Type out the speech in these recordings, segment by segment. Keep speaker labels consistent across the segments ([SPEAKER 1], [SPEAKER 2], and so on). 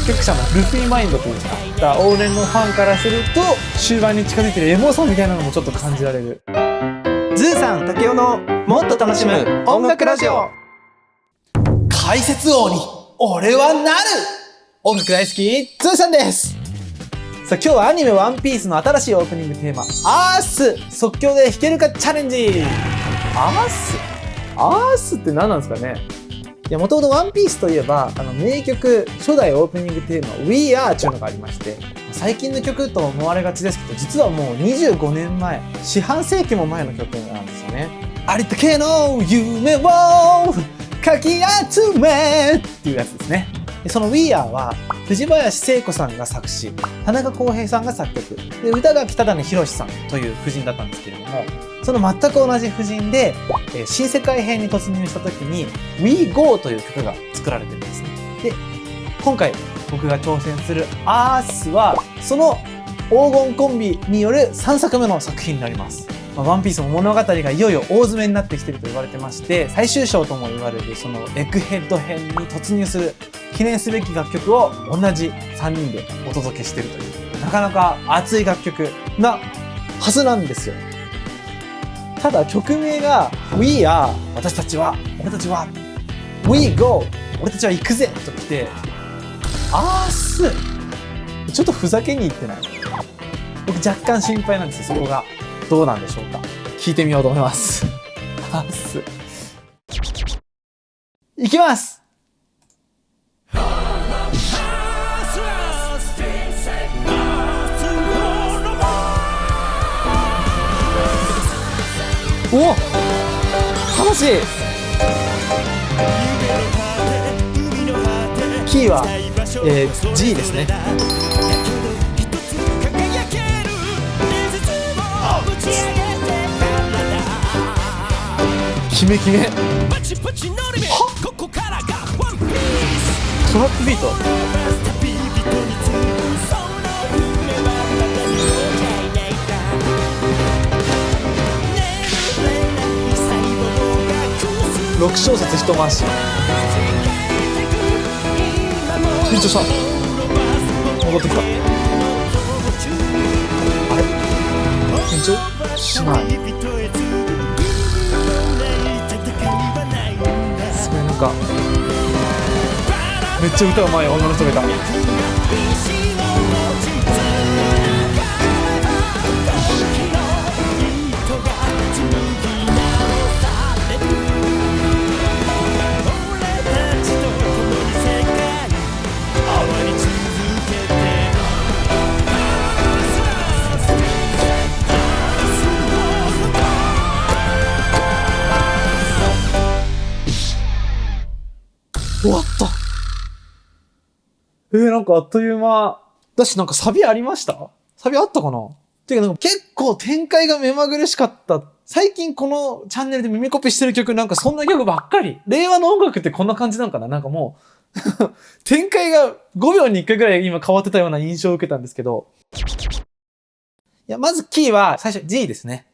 [SPEAKER 1] 曲者のルフィマインドというか、往年のファンからすると終盤に近づいてるエモさみたいなのもちょっと感じられる。
[SPEAKER 2] ズーさん竹雄のもっと楽しむ音楽ラジオ。
[SPEAKER 1] 解説王に俺はなる。音楽大好きズーさんです。さあ今日はアニメワンピースの新しいオープニングテーマアース即興で弾けるかチャレンジ。アースって何なんですかね。いや、もともとワンピースといえば名曲初代オープニングテーマ We Are というのがありまして、最近の曲と思われがちですけど、実はもう25年前、四半世紀も前の曲なんですよね。ありったけの夢をかき集めっていうやつですね。でその We Are は藤林聖子さんが作詞、田中康平さんが作曲で、歌が北谷宏さんという夫人だったんですけれども、その全く同じ夫人で新世界編に突入した時に We Go という曲が作られてるんですね。で今回僕が挑戦するアースはその黄金コンビによる3作目の作品になります。ワンピースの物語がいよいよ大詰めになってきていると言われてまして、最終章とも言われるそのエッグヘッド編に突入する記念すべき楽曲を同じ3人でお届けしているという、なかなか熱い楽曲なはずなんですよ。ただ曲名が We Are 私たちは俺たちは We Go 俺たちは行くぜときて、アースちょっとふざけにいってない？僕若干心配なんですよ。そこがどうなんでしょうか。聞いてみようと思います。アースいきます。お、楽しい。キーは、G ですね。キメキメ。はっ、トラップビート。6小節一回し。緊張した。戻ってきた。あれ？緊張しない。すごい、なんかめっちゃ歌うまい女の人がいた。終わった。なんかあっという間だし、なんかサビありました？サビあったかな？ていうか、なんか結構展開が目まぐるしかった。最近このチャンネルで耳コピしてる曲、なんかそんな曲ばっかり。令和の音楽ってこんな感じなのかな？なんかもう展開が5秒に1回ぐらい今変わってたような印象を受けたんですけど。いや、まずキーは最初 G ですね。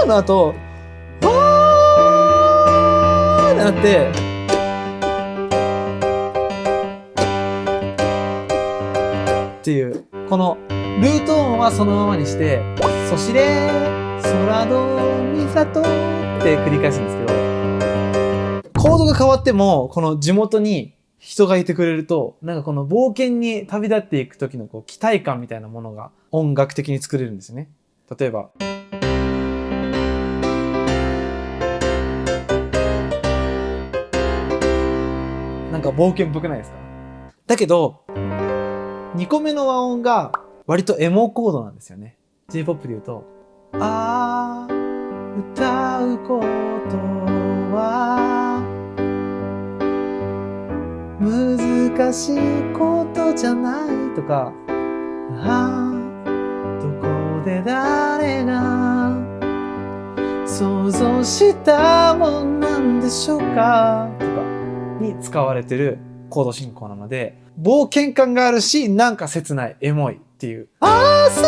[SPEAKER 1] の後なってっていう、このルート音はそのままにして、そしれ空どみさとって繰り返すんですけど、コードが変わってもこの地元に人がいてくれると、なんかこの冒険に旅立っていく時のこう期待感みたいなものが音楽的に作れるんですよね。例えばなんか冒険っぽくないですか？だけど2個目の和音が割とエモコードなんですよね。 J-POP で言うと歌うことは難しいことじゃないとか、どこで誰が想像したもんなんでしょうかとかに使われてるコード進行なので、冒険感があるし、なんか切ない、エモいっていう。アース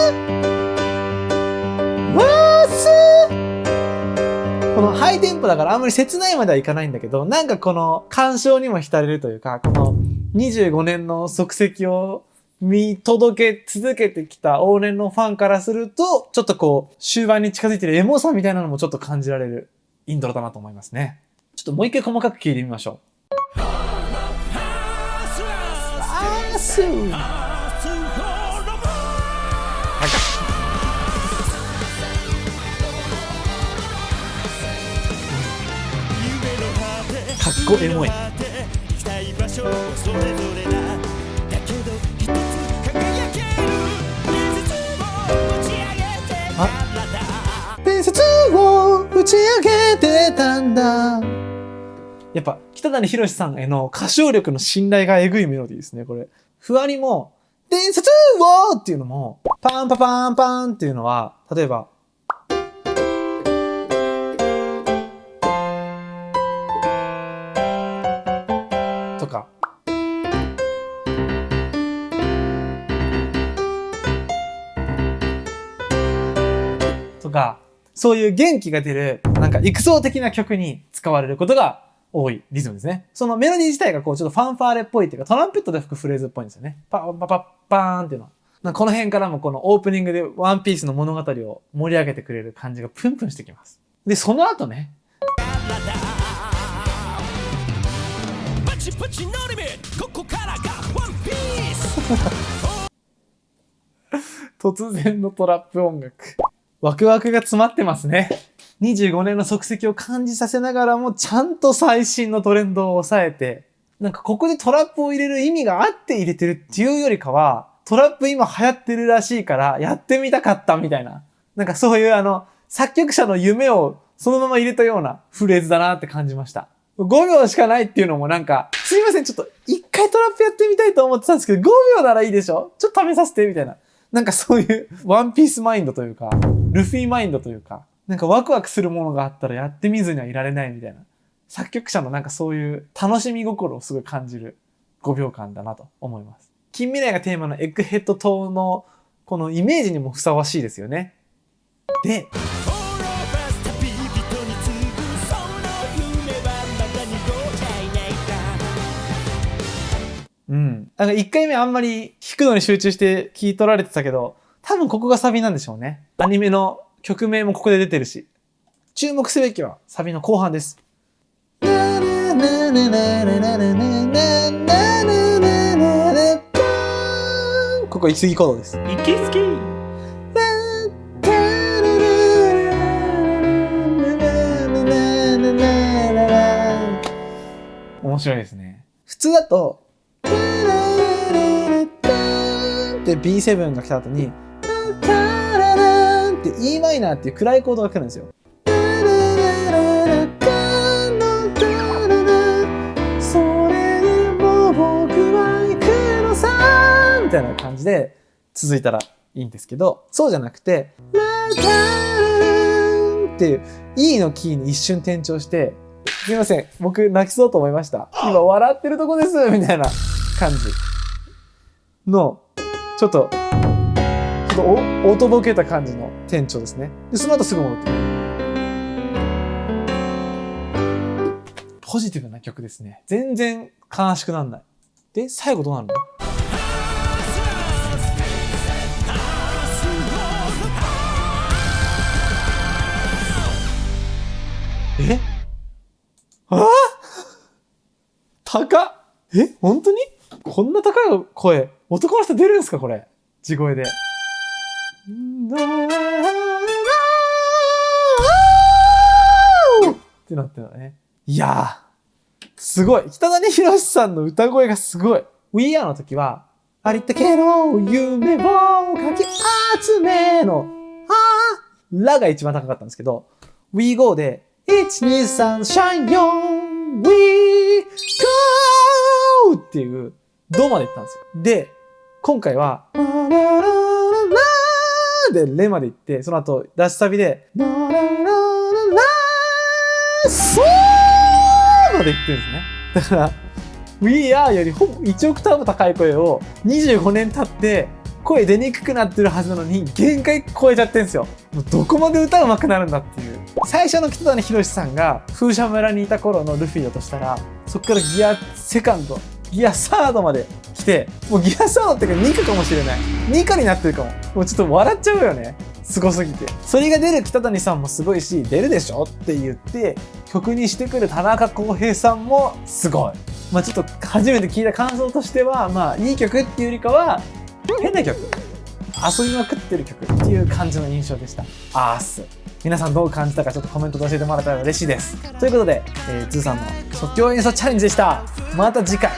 [SPEAKER 1] このハイテンポだからあんまり切ないまではいかないんだけど、なんかこの感傷にも浸れるというか、この25年の足跡を見届け続けてきた往年のファンからすると、ちょっとこう終盤に近づいてるエモさみたいなのもちょっと感じられるイントロだなと思いますね。ちょっともう一回細かく聞いてみましょう。かっこエモい。伝説を打ち上げてたんだ。やっぱ北谷宏さんへの歌唱力の信頼がえぐいメロディーですね、これ。ふわりも伝説をっていうのもパンパパンパンっていうのは、例えばとかとか、そういう元気が出るなんか育奏的な曲に使われることが多いリズムですね。そのメロディー自体がこうちょっとファンファーレっぽいっていうか、トランペットで吹くフレーズっぽいんですよね。パンパパッパーンっていうのは。なんかこの辺からもこのオープニングでワンピースの物語を盛り上げてくれる感じがプンプンしてきます。で、その後ね。突然のトラップ音楽。ワクワクが詰まってますね。25年の足跡を感じさせながらもちゃんと最新のトレンドを抑えて、なんかここでトラップを入れる意味があって入れてるっていうよりかは、トラップ今流行ってるらしいからやってみたかったみたいな。なんかそういう作曲者の夢をそのまま入れたようなフレーズだなって感じました。5秒しかないっていうのもなんか、すいません、ちょっと一回トラップやってみたいと思ってたんですけど、5秒ならいいでしょ？ちょっと試させてみたいな。なんかそういうワンピースマインドというか、ルフィマインドというか、なんかワクワクするものがあったらやってみずにはいられないみたいな。作曲者のなんかそういう楽しみ心をすごい感じる5秒間だなと思います。近未来がテーマのエッグヘッド島のこのイメージにもふさわしいですよね。で、なんか1回目あんまり弾くのに集中して聴い取られてたけど、多分ここがサビなんでしょうね。アニメの曲名もここで出てるし。注目すべきはサビの後半です。ここ行き過ぎコードです。
[SPEAKER 2] 行き過ぎ。
[SPEAKER 1] 面白いですね。普通だとで B7 が来た後にって E マイナーっていう暗いコードが来るんですよ。それでも僕は行くのさみたいな感じで続いたらいいんですけど、そうじゃなくてっていう E のキーに一瞬転調して、すいません、僕泣きそうと思いました。今笑ってるとこですみたいな感じのちょっとおとぼけた感じの転調ですね。で、その後すぐ戻ってくる。ポジティブな曲ですね。全然悲しくならない。で、最後どうなるの？え？あ？高っ！本当に？こんな高い声、男の人出るんですかこれ。地声で。ってなってるのね。いやー、すごい。北谷宏さんの歌声がすごい。We Are の時は、ありったけの夢をかき集めの、ラが一番高かったんですけど、We Go で、1、2、3、shine on, we go! っていう、ドまで行ったんですよ。で、今回は、で、レまで行って、その後、ラスサビで、ソーまで行ってるんですね。だから、We Are よりほぼ1オクターブ高い声を25年経って声出にくくなってるはずなのに限界超えちゃってるんですよ。もうどこまで歌うまくなるんだっていう。最初の北谷宏さんが風車村にいた頃のルフィだとしたら、そっからギアセカンド、ギアサードまで来て、もうギアサードっていうか2課かもしれない。2課になってるかも。もうちょっと笑っちゃうよね。すごすぎて。それが出る北谷さんもすごいし、出るでしょって言って曲にしてくる田中康平さんもすごい。まあちょっと初めて聞いた感想としては、まあいい曲っていうよりかは変な曲、遊びまくってる曲っていう感じの印象でした。アース、皆さんどう感じたかちょっとコメントで教えてもらったら嬉しいです。ということで、ズーさんの即興演奏チャレンジでした。また次回。